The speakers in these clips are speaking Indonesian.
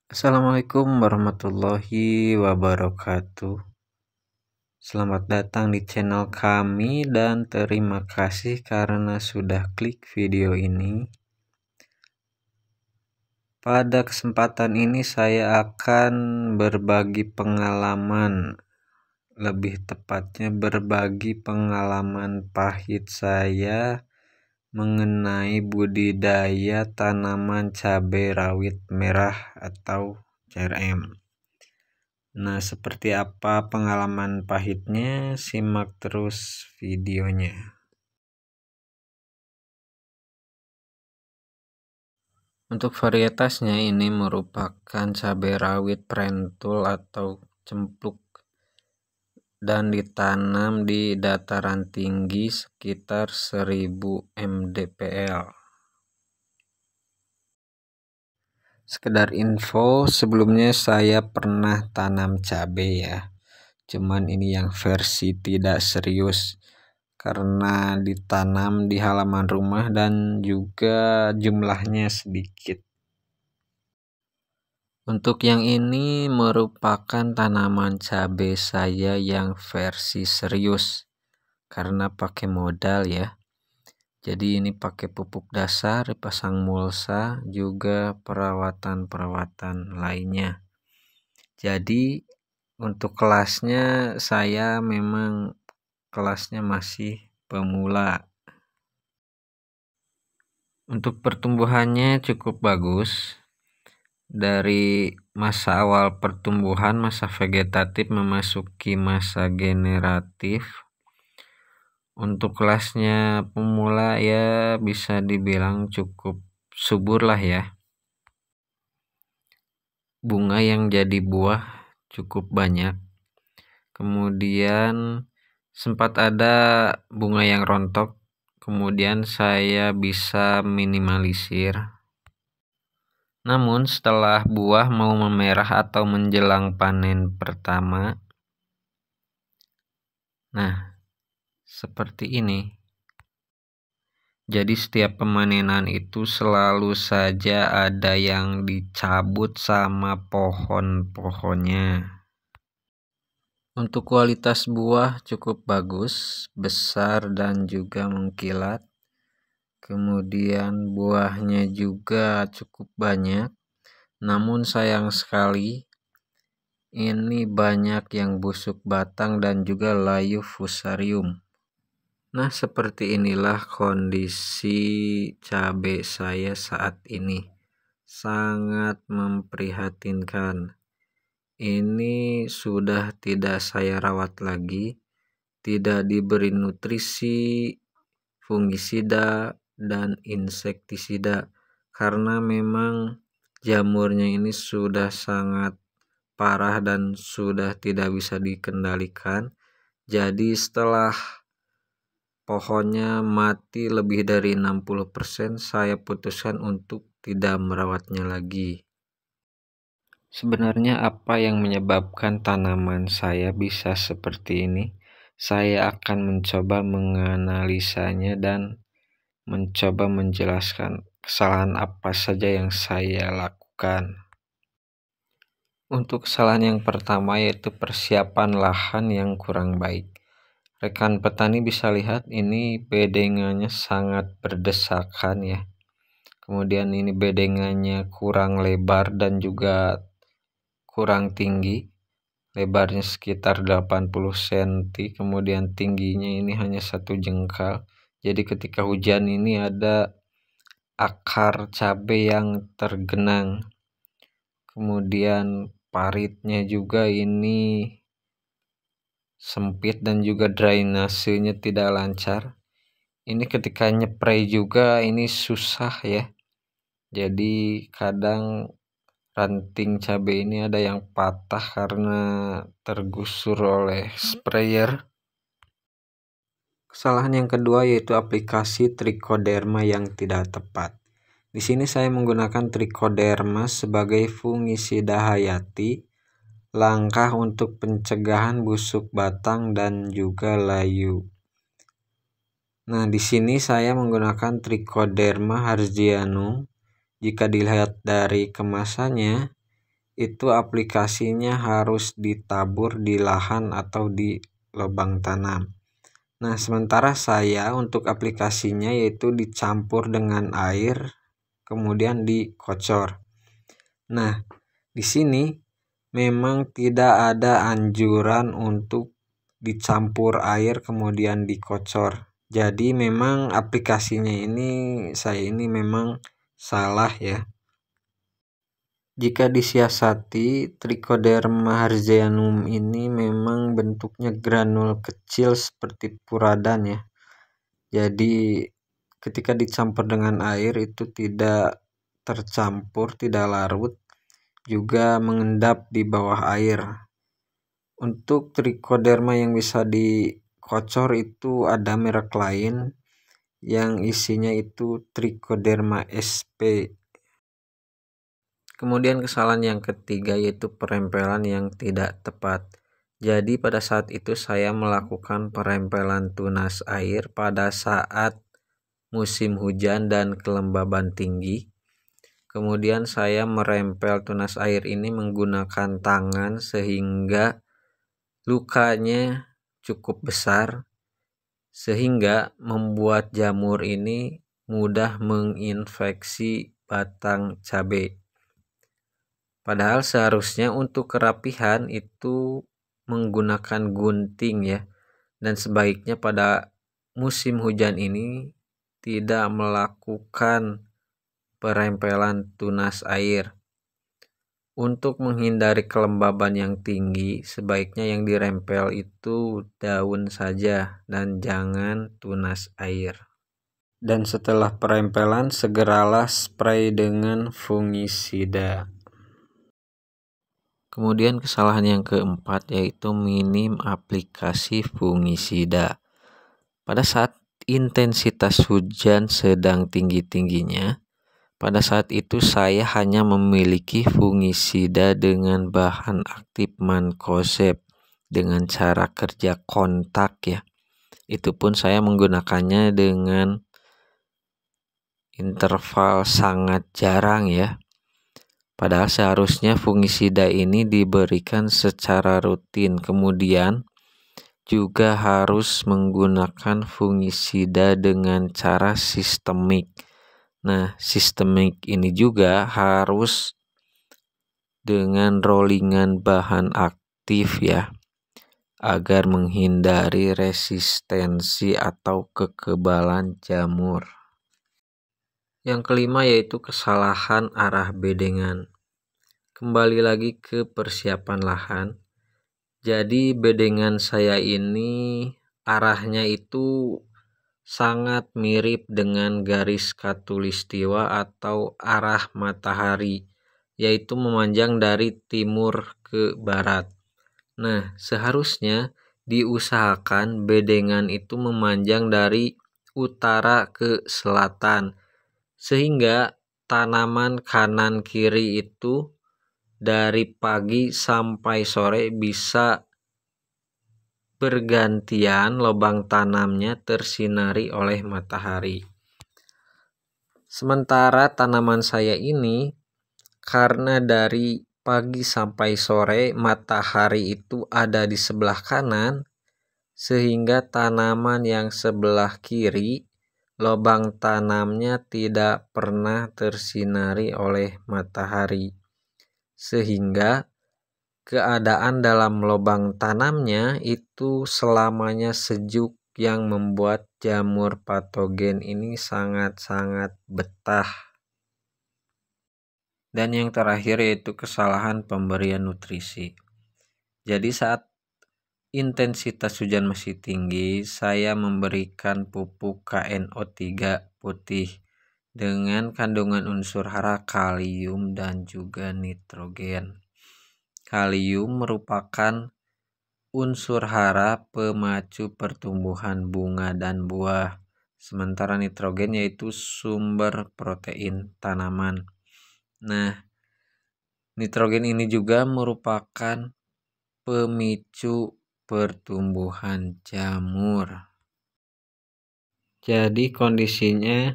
Assalamualaikum warahmatullahi wabarakatuh. Selamat datang di channel kami dan terima kasih karena sudah klik video ini. Pada kesempatan ini saya akan berbagi pengalaman, lebih tepatnya berbagi pengalaman pahit saya mengenai budidaya tanaman cabai rawit merah atau CRM. Nah, seperti apa pengalaman pahitnya? Simak terus videonya. Untuk varietasnya ini merupakan cabai rawit prentul atau cempluk dan ditanam di dataran tinggi sekitar 1000 mdpl. Sekedar info, sebelumnya saya pernah tanam cabai ya. Cuman ini yang versi tidak serius karena ditanam di halaman rumah dan juga jumlahnya sedikit. Untuk yang ini merupakan tanaman cabai saya yang versi serius karena pakai modal ya. Jadi ini pakai pupuk dasar, pasang mulsa, juga perawatan lainnya. Jadi untuk kelasnya saya memang kelasnya masih pemula. Untuk pertumbuhannya cukup bagus. Dari masa awal pertumbuhan, masa vegetatif memasuki masa generatif. Untuk kelasnya pemula ya bisa dibilang cukup subur lah ya. Bunga yang jadi buah cukup banyak. Kemudian sempat ada bunga yang rontok. Kemudian saya bisa minimalisir. Namun setelah buah mau memerah atau menjelang panen pertama, nah seperti ini. Jadi setiap pemanenan itu selalu saja ada yang dicabut sama pohon-pohonnya. Untuk kualitas buah cukup bagus, besar dan juga mengkilat. Kemudian buahnya juga cukup banyak. Namun sayang sekali ini banyak yang busuk batang dan juga layu fusarium. Nah, seperti inilah kondisi cabai saya saat ini. Sangat memprihatinkan. Ini sudah tidak saya rawat lagi, tidak diberi nutrisi, fungisida, dan insektisida karena memang jamurnya ini sudah sangat parah dan sudah tidak bisa dikendalikan. Jadi setelah pohonnya mati lebih dari 60%, saya putuskan untuk tidak merawatnya lagi. Sebenarnya apa yang menyebabkan tanaman saya bisa seperti ini? Saya akan mencoba menganalisanya dan mencoba menjelaskan kesalahan apa saja yang saya lakukan. Untuk kesalahan yang pertama yaitu persiapan lahan yang kurang baik. Rekan petani bisa lihat ini bedengannya sangat berdesakan ya. Kemudian ini bedengannya kurang lebar dan juga kurang tinggi. Lebarnya sekitar 80 cm, kemudian tingginya ini hanya 1 jengkal. Jadi ketika hujan ini ada akar cabai yang tergenang. Kemudian paritnya juga ini sempit dan juga drainasenya tidak lancar. Ini ketika nyepray juga ini susah ya. Jadi kadang ranting cabai ini ada yang patah karena tergusur oleh sprayer. Kesalahan yang kedua yaitu aplikasi trichoderma yang tidak tepat. Di sini saya menggunakan trichoderma sebagai fungisida hayati, langkah untuk pencegahan busuk batang dan juga layu. Nah, di sini saya menggunakan trichoderma harzianum. Jika dilihat dari kemasannya, itu aplikasinya harus ditabur di lahan atau di lubang tanam. Nah, sementara saya untuk aplikasinya yaitu dicampur dengan air kemudian dikocor. Nah, di sini memang tidak ada anjuran untuk dicampur air kemudian dikocor. Jadi memang aplikasinya saya ini memang salah ya. Jika disiasati, Trichoderma hertzianum ini memang bentuknya granul kecil seperti puradan ya. Jadi ketika dicampur dengan air itu tidak tercampur, tidak larut, juga mengendap di bawah air. Untuk Trichoderma yang bisa dikocor itu ada merek lain yang isinya itu Trichoderma sp. Kemudian kesalahan yang ketiga yaitu perempelan yang tidak tepat. Jadi pada saat itu saya melakukan perempelan tunas air pada saat musim hujan dan kelembaban tinggi. Kemudian saya merempel tunas air ini menggunakan tangan sehingga lukanya cukup besar sehingga membuat jamur ini mudah menginfeksi batang cabai. Padahal seharusnya untuk kerapihan itu menggunakan gunting ya. Dan sebaiknya pada musim hujan ini tidak melakukan perempelan tunas air. Untuk menghindari kelembaban yang tinggi, sebaiknya yang dirempel itu daun saja dan jangan tunas air. Dan setelah perempelan segeralah spray dengan fungisida. Kemudian kesalahan yang keempat yaitu minim aplikasi fungisida. Pada saat intensitas hujan sedang tinggi-tingginya, pada saat itu saya hanya memiliki fungisida dengan bahan aktif mancozeb dengan cara kerja kontak ya. Itu pun saya menggunakannya dengan interval sangat jarang ya. Padahal seharusnya fungisida ini diberikan secara rutin. Kemudian juga harus menggunakan fungisida dengan cara sistemik. Nah, sistemik ini juga harus dengan rollingan bahan aktif ya, agar menghindari resistensi atau kekebalan jamur. Yang kelima yaitu kesalahan arah bedengan. Kembali lagi ke persiapan lahan. Jadi bedengan saya ini arahnya itu sangat mirip dengan garis khatulistiwa atau arah matahari, yaitu memanjang dari timur ke barat. Nah, seharusnya diusahakan bedengan itu memanjang dari utara ke selatan, sehingga tanaman kanan kiri itu dari pagi sampai sore bisa bergantian lubang tanamnya tersinari oleh matahari. Sementara tanaman saya ini karena dari pagi sampai sore matahari itu ada di sebelah kanan, sehingga tanaman yang sebelah kiri lubang tanamnya tidak pernah tersinari oleh matahari, sehingga keadaan dalam lubang tanamnya itu selamanya sejuk yang membuat jamur patogen ini sangat-sangat betah. Dan yang terakhir yaitu kesalahan pemberian nutrisi. Jadi saat intensitas hujan masih tinggi, saya memberikan pupuk KNO3 putih dengan kandungan unsur hara kalium dan juga nitrogen. Kalium merupakan unsur hara pemacu pertumbuhan bunga dan buah, sementara nitrogen yaitu sumber protein tanaman. Nah, nitrogen ini juga merupakan pemicu pertumbuhan jamur. Jadi kondisinya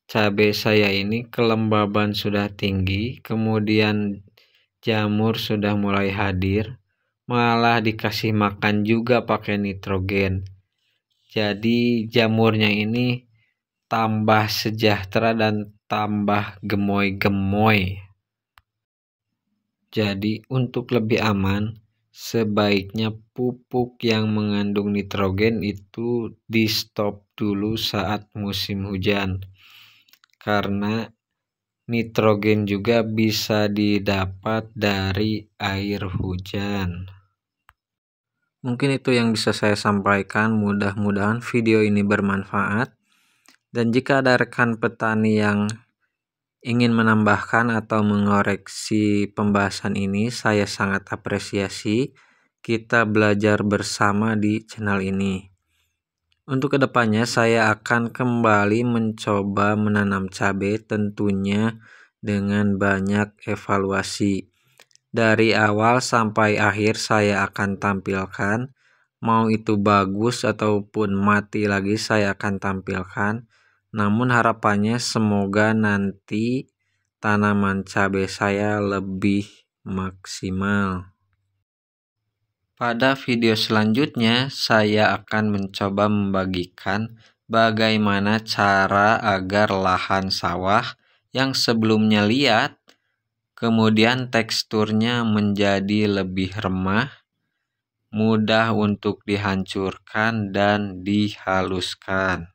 cabai saya ini kelembaban sudah tinggi, kemudian jamur sudah mulai hadir, malah dikasih makan juga pakai nitrogen. Jadi jamurnya ini tambah sejahtera dan tambah gemoy-gemoy. Jadi untuk lebih aman, sebaiknya pupuk yang mengandung nitrogen itu di stop dulu saat musim hujan. Karena nitrogen juga bisa didapat dari air hujan. Mungkin itu yang bisa saya sampaikan. Mudah-mudahan video ini bermanfaat. Dan jika ada rekan petani yang ingin menambahkan atau mengoreksi pembahasan ini, saya sangat apresiasi. Kita belajar bersama di channel ini. Untuk kedepannya saya akan kembali mencoba menanam cabai, tentunya dengan banyak evaluasi. Dari awal sampai akhir saya akan tampilkan, mau itu bagus ataupun mati lagi saya akan tampilkan. Namun harapannya semoga nanti tanaman cabai saya lebih maksimal. Pada video selanjutnya, saya akan mencoba membagikan bagaimana cara agar lahan sawah yang sebelumnya liat, kemudian teksturnya menjadi lebih remah, mudah untuk dihancurkan dan dihaluskan.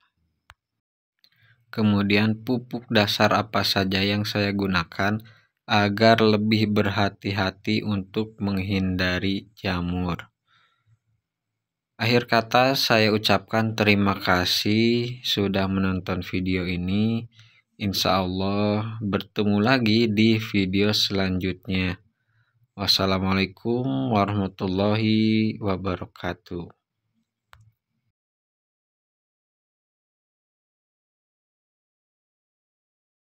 Kemudian pupuk dasar apa saja yang saya gunakan agar lebih berhati-hati untuk menghindari jamur. Akhir kata saya ucapkan terima kasih sudah menonton video ini. Insya Allah bertemu lagi di video selanjutnya. Wassalamualaikum warahmatullahi wabarakatuh.